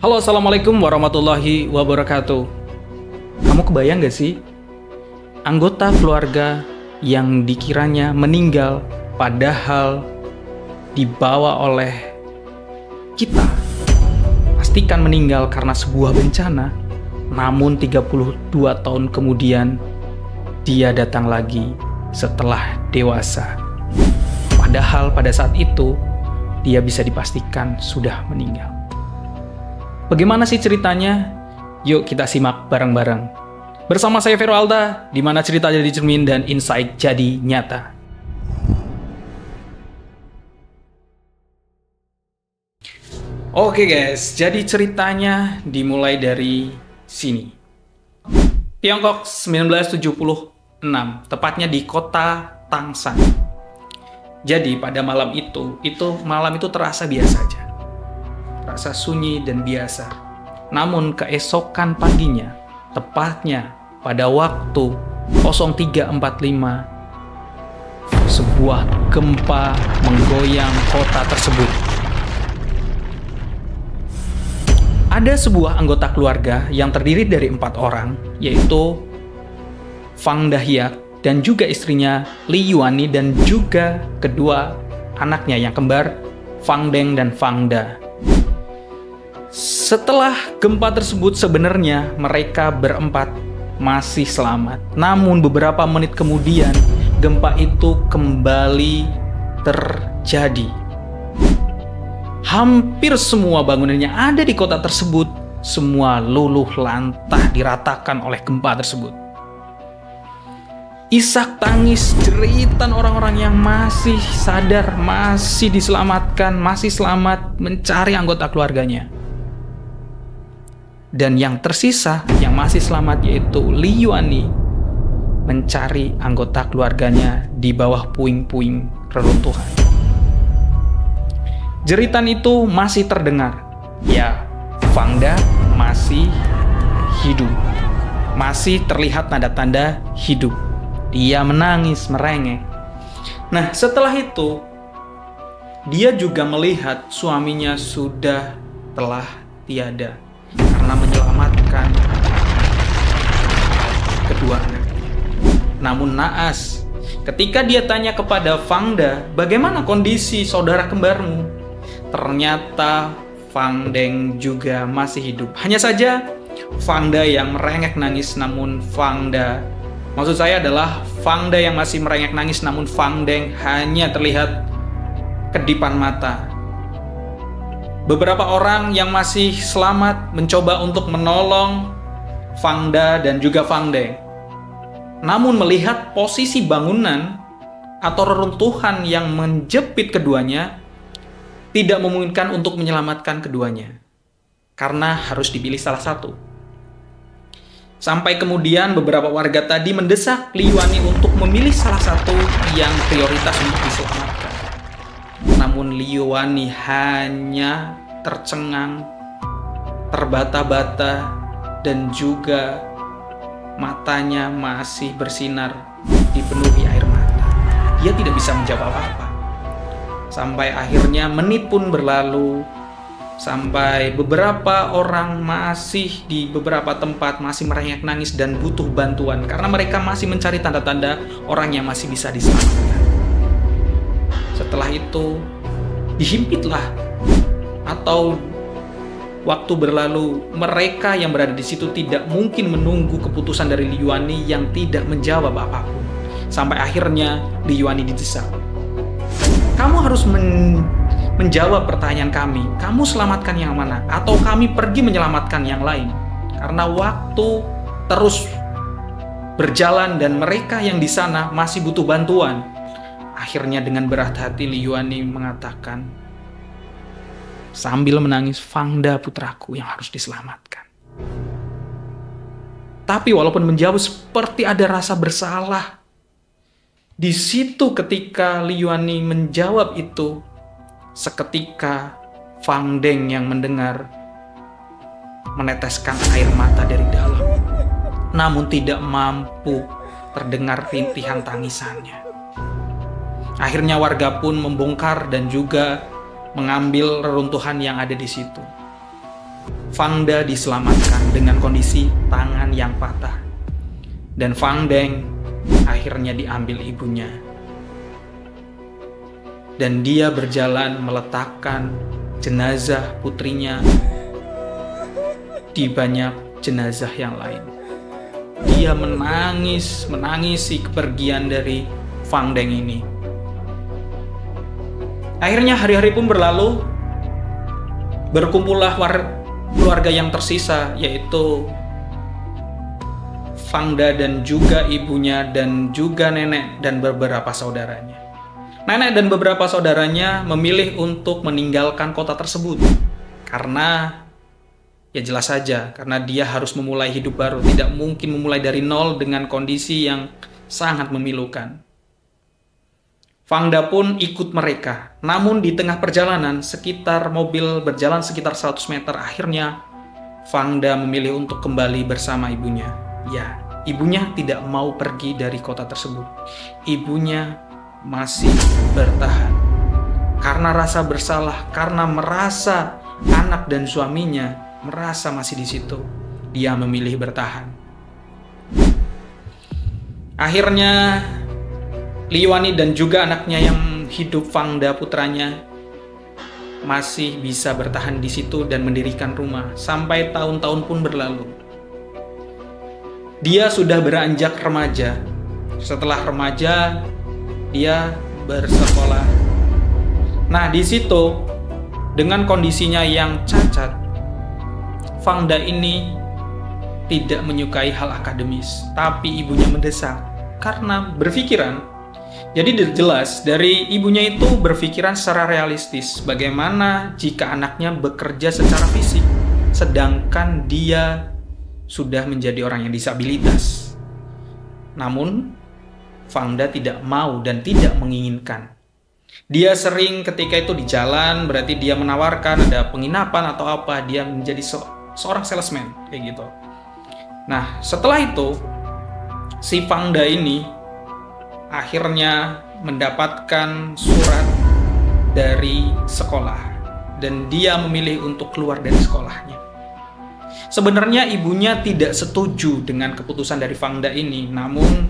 Halo, Assalamualaikum warahmatullahi wabarakatuh. Kamu kebayang gak sih? Anggota keluarga yang dikiranya meninggal padahal dibawa oleh kita. Pastikan meninggal karena sebuah bencana. Namun 32 tahun kemudian dia datang lagi setelah dewasa. Padahal pada saat itu dia bisa dipastikan sudah meninggal. Bagaimana sih ceritanya? Yuk kita simak bareng-bareng. Bersama saya Vero Alda, di mana cerita jadi cermin dan insight jadi nyata. Oke guys, jadi ceritanya dimulai dari sini. Tiongkok 1976, tepatnya di kota Tangshan. Jadi pada malam itu terasa biasa aja. Rasa sunyi dan biasa. Namun keesokan paginya, tepatnya pada waktu 03.45, sebuah gempa menggoyang kota tersebut. Ada sebuah anggota keluarga yang terdiri dari 4 orang, yaitu Fang Dahiak dan juga istrinya Li Yuani dan juga kedua anaknya yang kembar, Fang Deng dan Fang Da. Setelah gempa tersebut sebenarnya mereka berempat masih selamat. Namun beberapa menit kemudian gempa itu kembali terjadi. Hampir semua bangunan yang ada di kota tersebut semua luluh lantah diratakan oleh gempa tersebut. Isak tangis jeritan orang-orang yang masih sadar, masih diselamatkan, masih selamat mencari anggota keluarganya. Dan yang tersisa, yang masih selamat yaitu Li Yuani mencari anggota keluarganya di bawah puing-puing reruntuhan. Jeritan itu masih terdengar. Ya, Fang Da masih hidup. Masih terlihat tanda-tanda hidup. Dia menangis, merengek. Nah, setelah itu, dia juga melihat suaminya sudah telah tiada karena menyelamatkan kedua anaknya. Namun naas, ketika dia tanya kepada Fang Da, bagaimana kondisi saudara kembarmu? Ternyata Fang Deng juga masih hidup. Hanya saja Fang Da yang merengek nangis, namun Fang Da, maksud saya adalah Fang Da yang masih merengek nangis, namun Fang Deng hanya terlihat kedipan mata. Beberapa orang yang masih selamat mencoba untuk menolong Fang Da dan juga Fang Deng. Namun melihat posisi bangunan atau reruntuhan yang menjepit keduanya, tidak memungkinkan untuk menyelamatkan keduanya. Karena harus dipilih salah satu. Sampai kemudian beberapa warga tadi mendesak Li Yuani untuk memilih salah satu yang prioritas untuk diselamatkan. Namun Li Yuani hanya tercengang, terbata-bata, dan juga matanya masih bersinar dipenuhi air mata. Dia tidak bisa menjawab apa-apa. Sampai akhirnya menit pun berlalu, sampai beberapa orang masih di beberapa tempat masih merengek nangis dan butuh bantuan karena mereka masih mencari tanda-tanda orang yang masih bisa diselamatkan. Setelah itu dihimpitlah, atau waktu berlalu, mereka yang berada di situ tidak mungkin menunggu keputusan dari Li Yuani yang tidak menjawab apapun. Sampai akhirnya Li Yuani didesak. Kamu harus menjawab pertanyaan kami. Kamu selamatkan yang mana? Atau kami pergi menyelamatkan yang lain? Karena waktu terus berjalan dan mereka yang di sana masih butuh bantuan. Akhirnya dengan berat hati Li Yuani mengatakan sambil menangis, Fang Da putraku yang harus diselamatkan. Tapi walaupun menjawab seperti ada rasa bersalah, di situ ketika Li Yuani menjawab itu, seketika Fang Deng yang mendengar meneteskan air mata dari dalam, namun tidak mampu terdengar rintihan tangisannya. Akhirnya warga pun membongkar dan juga mengambil reruntuhan yang ada di situ. Fangda diselamatkan dengan kondisi tangan yang patah. Dan Fang Deng akhirnya diambil ibunya. Dan dia berjalan meletakkan jenazah putrinya di banyak jenazah yang lain. Dia menangisi kepergian dari Fang Deng ini. Akhirnya hari-hari pun berlalu. Berkumpullah keluarga yang tersisa, yaitu Fangda dan juga ibunya dan juga nenek dan beberapa saudaranya. Nenek dan beberapa saudaranya memilih untuk meninggalkan kota tersebut karena ya jelas saja, karena dia harus memulai hidup baru, tidak mungkin memulai dari nol dengan kondisi yang sangat memilukan. Fangda pun ikut mereka, namun di tengah perjalanan mobil berjalan sekitar 100 meter, akhirnya Fangda memilih untuk kembali bersama ibunya. Ya, ibunya tidak mau pergi dari kota tersebut. Ibunya masih bertahan. Karena rasa bersalah, karena merasa anak dan suaminya merasa masih di situ, dia memilih bertahan. Akhirnya Liwani dan juga anaknya yang hidup, Fangda putranya, masih bisa bertahan di situ dan mendirikan rumah sampai tahun-tahun pun berlalu. Dia sudah beranjak remaja. Setelah remaja, dia bersekolah. Nah, di situ dengan kondisinya yang cacat, Fangda ini tidak menyukai hal akademis, tapi ibunya mendesak karena berpikiran. Jadi jelas dari ibunya itu berpikiran secara realistis, bagaimana jika anaknya bekerja secara fisik, sedangkan dia sudah menjadi orang yang disabilitas. Namun Fangda tidak mau dan tidak menginginkan. Dia sering ketika itu di jalan, berarti dia menawarkan ada penginapan atau apa, dia menjadi seorang salesman kayak gitu. Nah, setelah itu si Fangda ini akhirnya mendapatkan surat dari sekolah dan dia memilih untuk keluar dari sekolahnya. Sebenarnya ibunya tidak setuju dengan keputusan dari Fangda ini, namun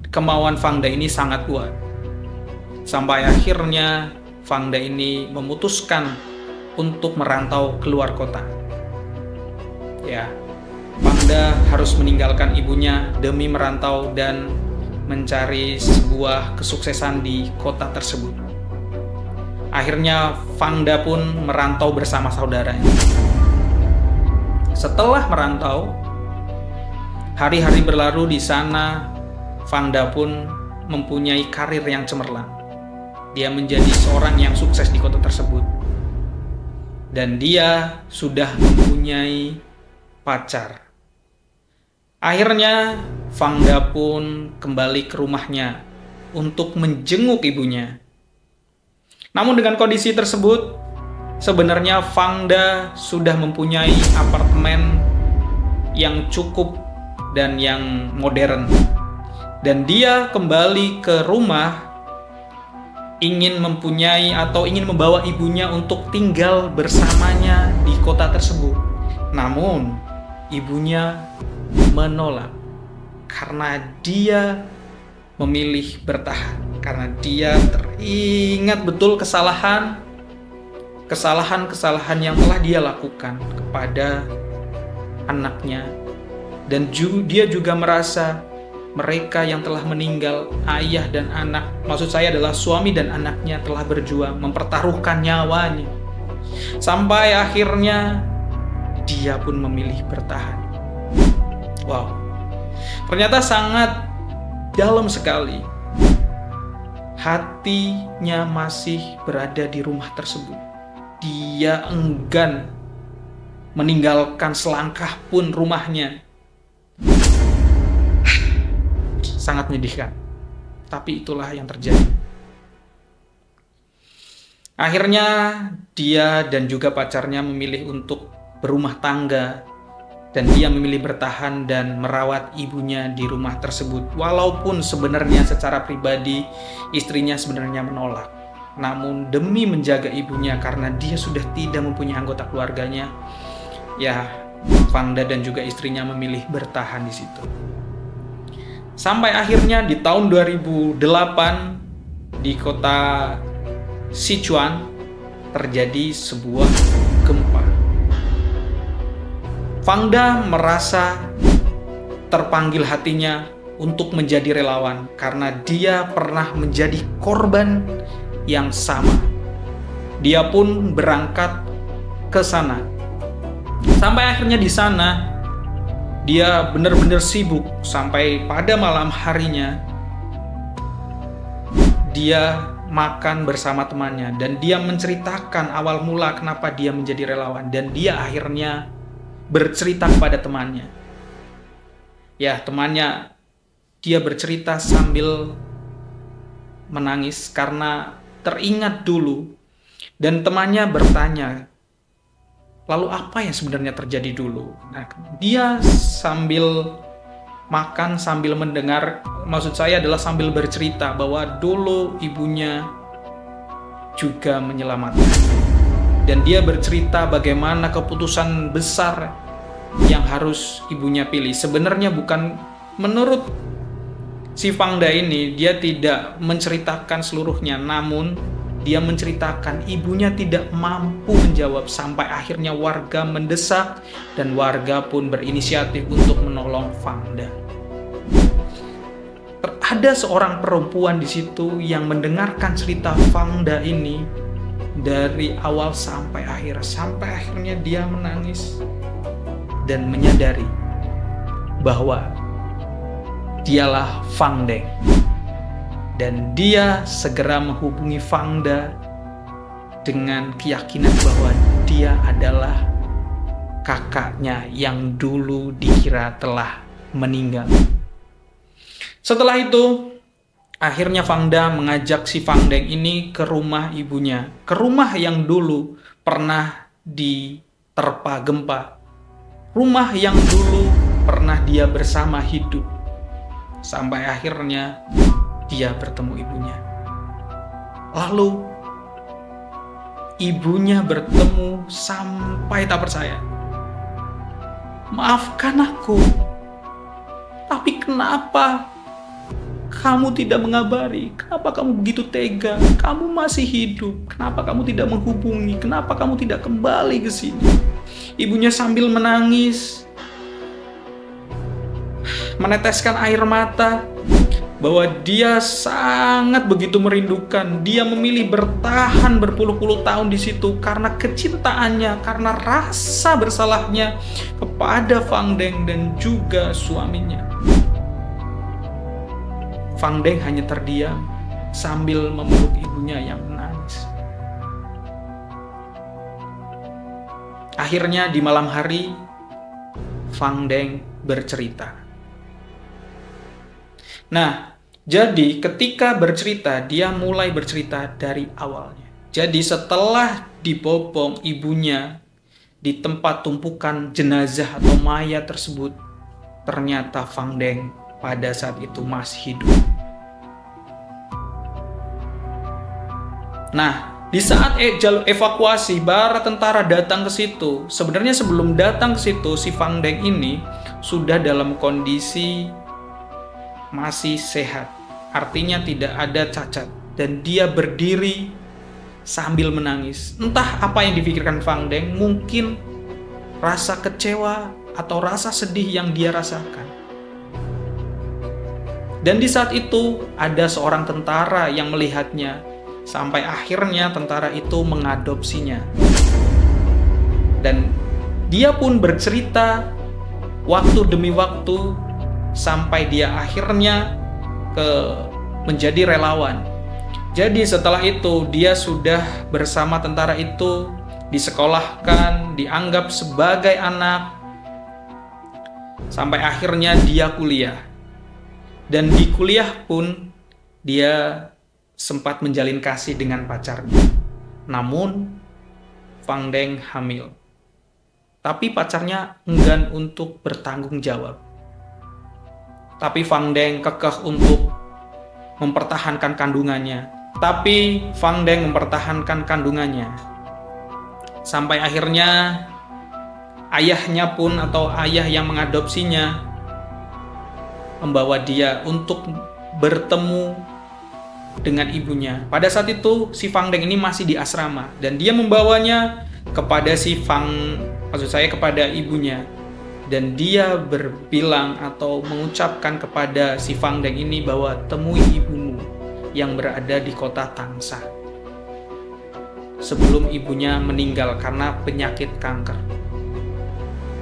kemauan Fangda ini sangat kuat. Sampai akhirnya Fangda ini memutuskan untuk merantau keluar kota. Ya, Fangda harus meninggalkan ibunya demi merantau dan mencari sebuah kesuksesan di kota tersebut. Akhirnya Fangda pun merantau bersama saudaranya. Setelah merantau, hari-hari berlalu di sana. Fangda pun mempunyai karir yang cemerlang. Dia menjadi seorang yang sukses di kota tersebut. Dan dia sudah mempunyai pacar. Akhirnya Fangda pun kembali ke rumahnya untuk menjenguk ibunya. Namun dengan kondisi tersebut, sebenarnya Fangda sudah mempunyai apartemen yang cukup dan yang modern. Dan dia kembali ke rumah ingin mempunyai atau ingin membawa ibunya untuk tinggal bersamanya di kota tersebut. Namun ibunya menolak karena dia memilih bertahan, karena dia teringat betul kesalahan yang telah dia lakukan kepada anaknya. Dan dia juga merasa mereka yang telah meninggal, ayah dan anak, maksud saya adalah suami dan anaknya, telah berjuang mempertaruhkan nyawanya. Sampai akhirnya dia pun memilih bertahan. Wow, ternyata sangat dalam sekali. Hatinya masih berada di rumah tersebut. Dia enggan meninggalkan selangkah pun rumahnya. Sangat menyedihkan, tapi itulah yang terjadi. Akhirnya dia dan juga pacarnya memilih untuk berumah tangga, dan dia memilih bertahan dan merawat ibunya di rumah tersebut, walaupun sebenarnya secara pribadi istrinya sebenarnya menolak. Namun demi menjaga ibunya karena dia sudah tidak mempunyai anggota keluarganya, ya Fangda dan juga istrinya memilih bertahan di situ. Sampai akhirnya di tahun 2008 di kota Sichuan terjadi sebuah gempa. Fangda merasa terpanggil hatinya untuk menjadi relawan karena dia pernah menjadi korban yang sama. Dia pun berangkat ke sana. Sampai akhirnya di sana dia benar-benar sibuk sampai pada malam harinya dia makan bersama temannya dan dia menceritakan awal mula kenapa dia menjadi relawan dan dia akhirnya bercerita kepada temannya. Ya, temannya dia bercerita sambil menangis karena teringat dulu dan temannya bertanya, lalu apa yang sebenarnya terjadi dulu? Nah, dia sambil makan, sambil mendengar, maksud saya adalah sambil bercerita bahwa dulu ibunya juga menyelamatkan. Dan dia bercerita bagaimana keputusan besar yang harus ibunya pilih. Sebenarnya bukan menurut si Fangda ini, dia tidak menceritakan seluruhnya, namun dia menceritakan ibunya tidak mampu menjawab sampai akhirnya warga mendesak dan warga pun berinisiatif untuk menolong Fangda. Ada seorang perempuan di situ yang mendengarkan cerita Fangda ini dari awal sampai akhir, sampai akhirnya dia menangis dan menyadari bahwa dialah Fangda. Dan dia segera menghubungi Fangda dengan keyakinan bahwa dia adalah kakaknya yang dulu dikira telah meninggal. Setelah itu, akhirnya Fangda mengajak si Fangdeng ini ke rumah ibunya, ke rumah yang dulu pernah diterpa gempa, rumah yang dulu pernah dia bersama hidup, sampai akhirnya dia bertemu ibunya. Lalu ibunya bertemu sampai tak percaya. Maafkan aku, tapi kenapa kamu tidak mengabari? Kenapa kamu begitu tega? Kamu masih hidup. Kenapa kamu tidak menghubungi? Kenapa kamu tidak kembali ke sini? Ibunya sambil menangis, meneteskan air mata, bahwa dia sangat begitu merindukan. Dia memilih bertahan berpuluh-puluh tahun di situ karena kecintaannya, karena rasa bersalahnya kepada Fangdeng dan juga suaminya. Fangdeng hanya terdiam sambil memeluk ibunya yang menangis. Akhirnya di malam hari, Fangdeng bercerita. Nah, jadi ketika bercerita, dia mulai bercerita dari awalnya. Jadi setelah dibopong ibunya di tempat tumpukan jenazah atau mayat tersebut, ternyata Fangdeng pada saat itu masih hidup. Nah, di saat jalur evakuasi, para tentara datang ke situ. Sebenarnya sebelum datang ke situ, si Fangdeng ini sudah dalam kondisi masih sehat. Artinya tidak ada cacat. Dan dia berdiri sambil menangis. Entah apa yang dipikirkan Fangdeng, mungkin rasa kecewa atau rasa sedih yang dia rasakan. Dan di saat itu ada seorang tentara yang melihatnya. Sampai akhirnya tentara itu mengadopsinya. Dan dia pun bercerita waktu demi waktu sampai dia akhirnya menjadi relawan. Jadi setelah itu dia sudah bersama tentara itu, disekolahkan, dianggap sebagai anak, sampai akhirnya dia kuliah. Dan di kuliah pun dia sempat menjalin kasih dengan pacarnya. Namun Fangdeng hamil. Tapi pacarnya enggan untuk bertanggung jawab. Tapi Fangdeng kekeh untuk mempertahankan kandungannya. Tapi Fang Deng mempertahankan kandungannya. Sampai akhirnya ayahnya pun atau ayah yang mengadopsinya membawa dia untuk bertemu dengan ibunya. Pada saat itu si Fang Deng ini masih di asrama dan dia membawanya kepada kepada ibunya, dan dia berbilang atau mengucapkan kepada si Fang Deng ini bahwa temui ibumu yang berada di kota Tangsha sebelum ibunya meninggal karena penyakit kanker.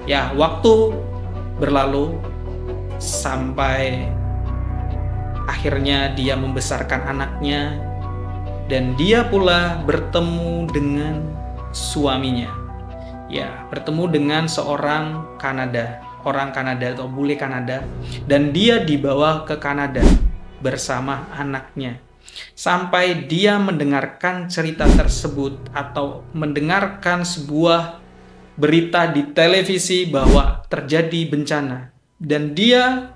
Ya, waktu berlalu sampai akhirnya dia membesarkan anaknya dan dia pula bertemu dengan suaminya. Ya, bertemu dengan seorang orang Kanada atau bule Kanada, dan dia dibawa ke Kanada bersama anaknya. Sampai dia mendengarkan cerita tersebut atau mendengarkan sebuah berita di televisi bahwa terjadi bencana, dan dia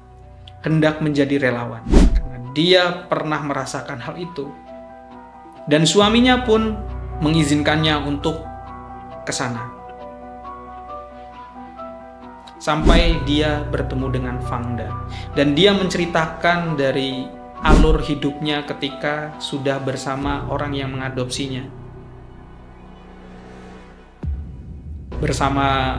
hendak menjadi relawan karena dia pernah merasakan hal itu, dan suaminya pun mengizinkannya untuk ke sana. Sampai dia bertemu dengan Fangda, dan dia menceritakan dari alur hidupnya ketika sudah bersama orang yang mengadopsinya. Bersama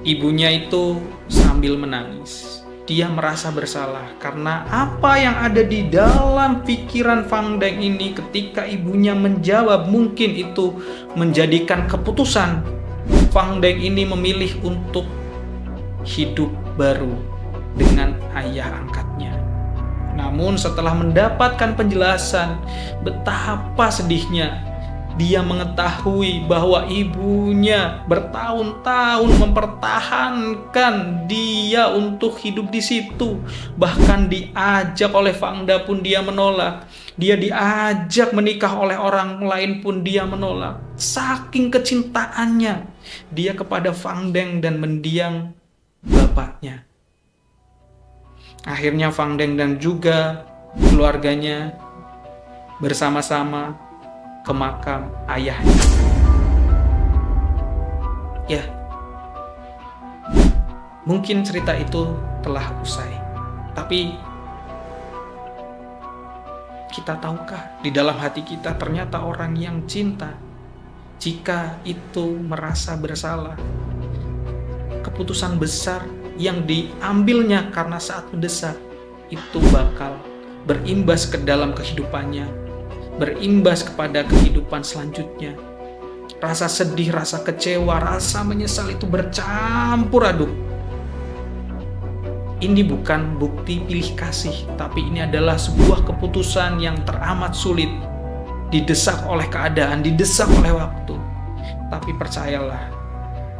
ibunya itu sambil menangis. Dia merasa bersalah karena apa yang ada di dalam pikiran Fang Deng ini ketika ibunya menjawab mungkin itu menjadikan keputusan Fang Deng ini memilih untuk hidup baru dengan ayah angkatnya. Namun setelah mendapatkan penjelasan betapa sedihnya, dia mengetahui bahwa ibunya bertahun-tahun mempertahankan dia untuk hidup di situ. Bahkan diajak oleh Fangda pun dia menolak. Dia diajak menikah oleh orang lain pun dia menolak. Saking kecintaannya dia kepada Fang Deng dan mendiang bapaknya. Akhirnya Fang Deng dan juga keluarganya bersama-sama ke makam ayahnya. Ya, mungkin cerita itu telah usai, tapi kita tahukah di dalam hati kita ternyata orang yang cinta, jika itu merasa bersalah, keputusan besar yang diambilnya karena saat mendesak itu bakal berimbas ke dalam kehidupannya, berimbas kepada kehidupan selanjutnya. Rasa sedih, rasa kecewa, rasa menyesal itu bercampur aduk. Ini bukan bukti pilih kasih, tapi ini adalah sebuah keputusan yang teramat sulit, didesak oleh keadaan, didesak oleh waktu. Tapi percayalah,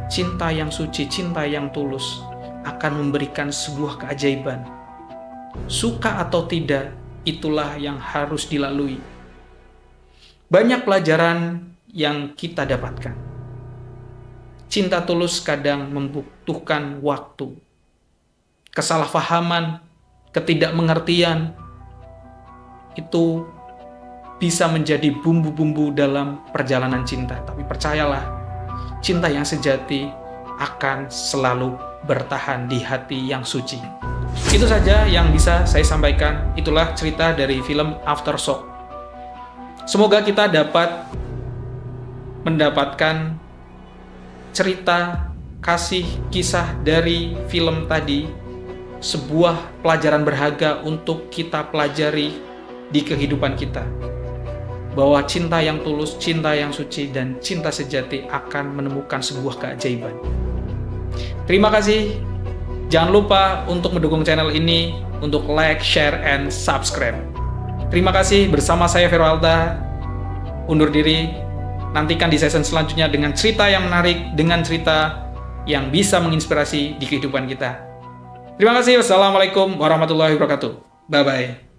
cinta yang suci, cinta yang tulus akan memberikan sebuah keajaiban. Suka atau tidak, itulah yang harus dilalui. Banyak pelajaran yang kita dapatkan. Cinta tulus kadang membutuhkan waktu. Kesalahpahaman, ketidakmengertian, itu bisa menjadi bumbu-bumbu dalam perjalanan cinta. Tapi percayalah, cinta yang sejati akan selalu bertahan di hati yang suci. Itu saja yang bisa saya sampaikan. Itulah cerita dari film Aftershock. Semoga kita dapat mendapatkan cerita kasih kisah dari film tadi, sebuah pelajaran berharga untuk kita pelajari di kehidupan kita, bahwa cinta yang tulus, cinta yang suci, dan cinta sejati akan menemukan sebuah keajaiban. Terima kasih. Jangan lupa untuk mendukung channel ini, untuk like, share, and subscribe. Terima kasih. Bersama saya Vero Alta undur diri. Nantikan di season selanjutnya dengan cerita yang menarik, dengan cerita yang bisa menginspirasi di kehidupan kita. Terima kasih. Wassalamualaikum warahmatullahi wabarakatuh. Bye-bye.